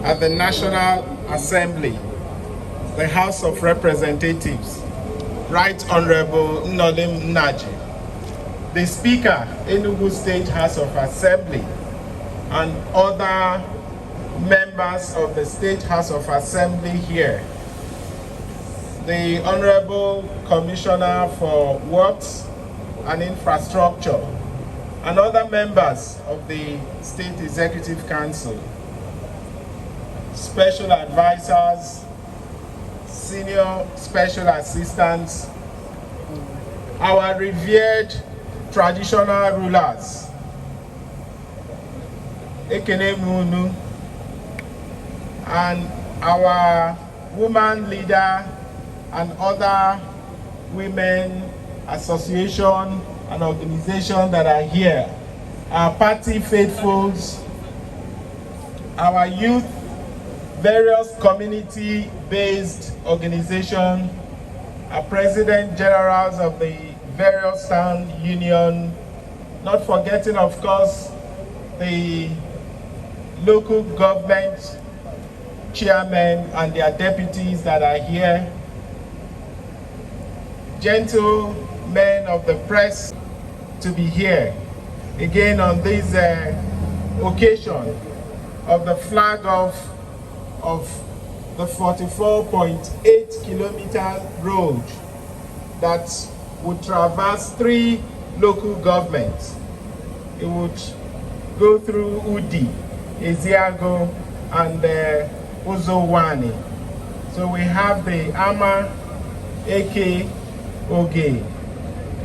at the National Assembly, the House of Representatives, Right Honorable Nnodim Nnaji, the Speaker, Enugu State House of Assembly, and other members of the State House of Assembly here, the Honorable Commissioner for Works and Infrastructure, and other members of the State Executive Council, special advisors, senior special assistants, our revered traditional rulers, Ekene Munu, and our woman leader and other women association and organization that are here, our party faithfuls, our youth, various community-based organizations, our president generals of the various town union, not forgetting, of course, the local government chairmen and their deputies that are here, gentlemen of the press to be here again on this occasion of the flag off of the 44.8 kilometer road that would traverse 3 local governments. It would go through Udi, Eziago, and Uzowani. So we have the Amah, Eke, Oghe,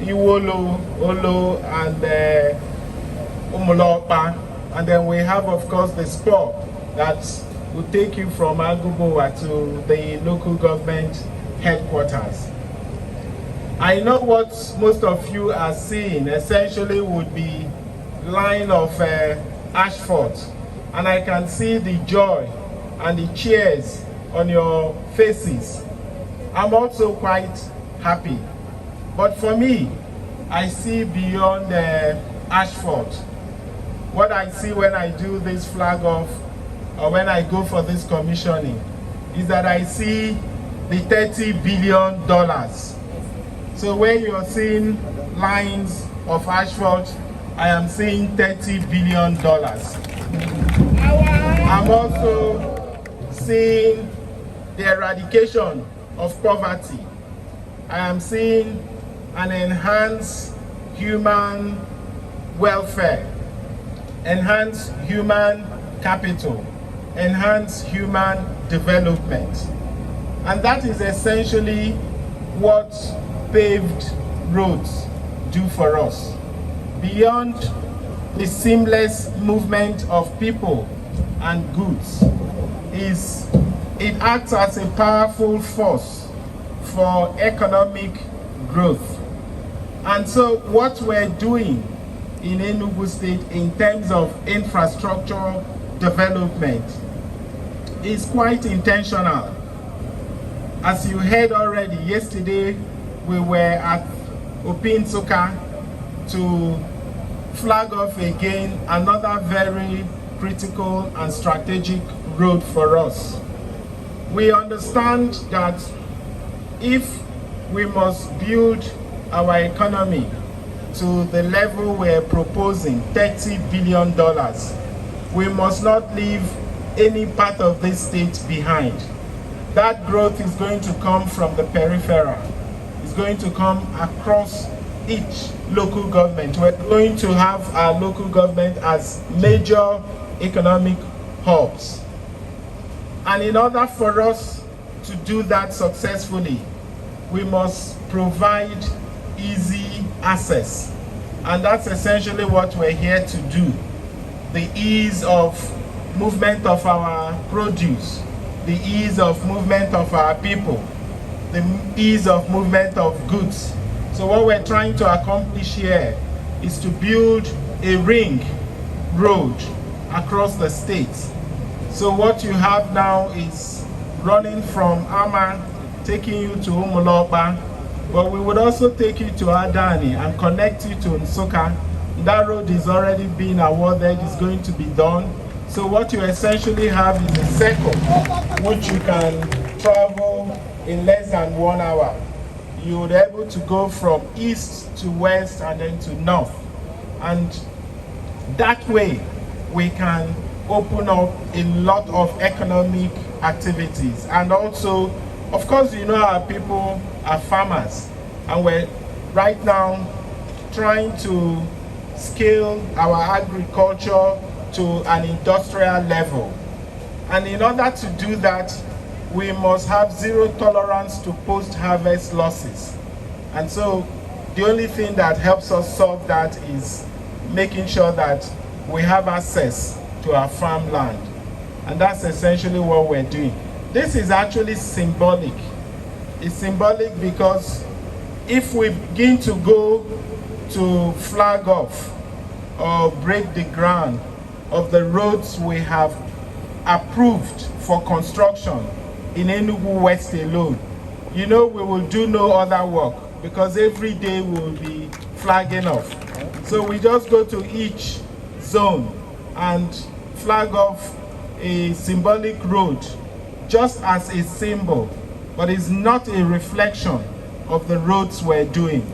Iwollo, Olo, and Umulokpa. And then we have, of course, the spur that will take you from Aguobu Owa to the local government headquarters. I know what most of you are seeing essentially would be line of asphalt, and I can see the joy and the cheers on your faces. I'm also quite happy. But for me, I see beyond the asphalt. What I see when I do this flag off, or when I go for this commissioning, is that I see the $30 billion. So when you're seeing lines of asphalt, I am seeing $30 billion. I'm also seeing the eradication of poverty. I am seeing an enhanced human welfare, enhanced human capital, enhanced human development. And that is essentially what paved roads do for us. Beyond the seamless movement of people and goods, it acts as a powerful force for economic growth. And so what we're doing in Enugu State in terms of infrastructure development is quite intentional. As you heard already, yesterday we were at Opinsuka to flag off again another very critical and strategic road for us. We understand that if we must build our economy to the level we're proposing, $30 billion, we must not leave any part of this state behind. That growth is going to come from the peripheral. It's going to come across each local government. We're going to have our local government as major economic hubs. And in order for us to do that successfully, we must provide easy access. And that's essentially what we're here to do. The ease of movement of our produce, the ease of movement of our people, the ease of movement of goods. So what we're trying to accomplish here is to build a ring road across the state. So what you have now is running from Amah, taking you to Umulokpa, but we would also take you to Adani and connect you to Nsukka. That road is already being awarded, it's going to be done. So what you essentially have is a circle, which you can travel in less than 1 hour. You would be able to go from east to west and then to north. And that way, we can open up a lot of economic activities. And also, of course, you know our people are farmers, and we're right now trying to scale our agriculture to an industrial level. And in order to do that, we must have zero tolerance to post-harvest losses. And so the only thing that helps us solve that is making sure that we have access to our farmland. And that's essentially what we're doing. This is actually symbolic. It's symbolic because if we begin to go to flag off or break the ground of the roads we have approved for construction in Enugu West alone, you know we will do no other work because every day we will be flagging off. So we just go to each zone and flag off a symbolic road just as a symbol, but it's not a reflection of the roads we're doing.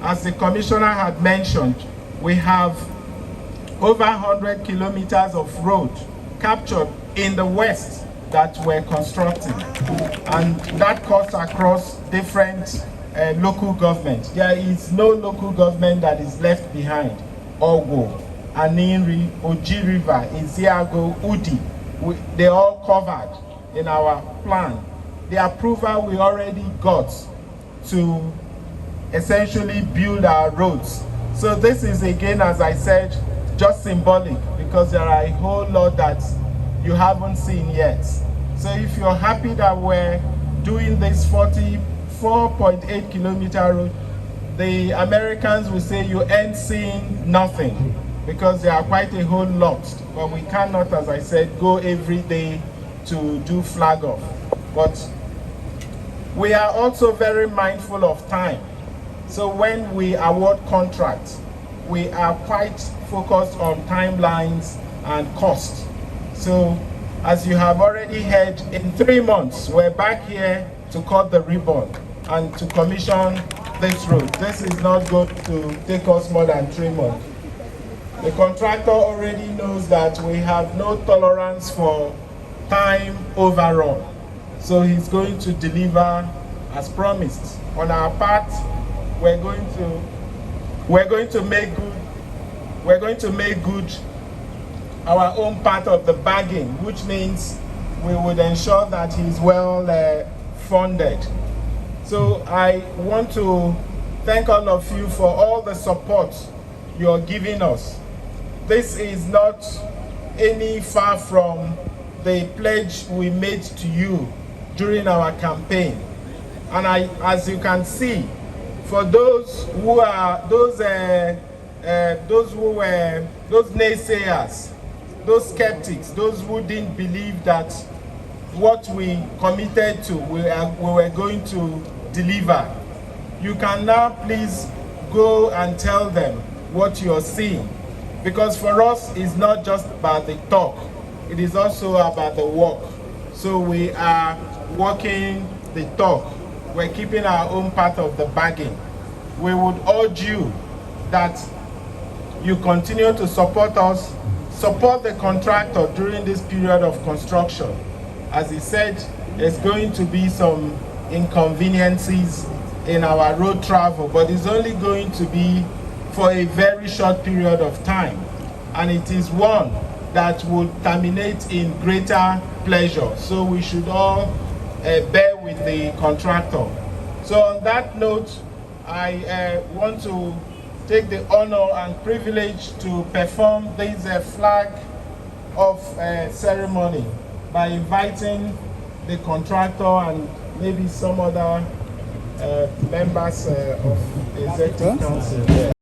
As the commissioner had mentioned, we have over 100 kilometers of road captured in the west that we're constructing, and that cuts across different local governments. There is no local government that is left behind. Oghe, Aninri, Oji River, Iziago, Udi, they're all covered in our plan. The approval we already got to essentially build our roads. So this is, again, as I said, just symbolic, because there are a whole lot that you haven't seen yet. So if you're happy that we're doing this 44.8 kilometer road, the Americans will say you ain't seeing nothing, because there are quite a whole lot. But we cannot, as I said, go every day to do flag off. But we are also very mindful of time. So when we award contracts, we are quite focused on timelines and cost. So as you have already heard, in 3 months, we're back here to cut the ribbon and to commission this road. This is not going to take us more than 3 months. The contractor already knows that we have no tolerance for time overrun. So he's going to deliver as promised. On our part, we're going to make good our own part of the bargain, which means we would ensure that he's well funded. So I want to thank all of you for all the support you're giving us. This is not any far from the pledge we made to you during our campaign. And as you can see, for those naysayers, those skeptics, those who didn't believe that what we committed to, we were going to deliver, you can now please go and tell them what you're seeing. Because for us, it's not just about the talk, it is also about the work. So we are walking the talk. We're keeping our own part of the bargain. We would urge you that you continue to support us, support the contractor during this period of construction. As he said, there's going to be some inconveniences in our road travel, but it's only going to be for a very short period of time. And it is one that will terminate in greater pleasure. So we should all bear with the contractor. So on that note, I want to take the honor and privilege to perform this flag off ceremony by inviting the contractor and maybe some other members of the Executive Council.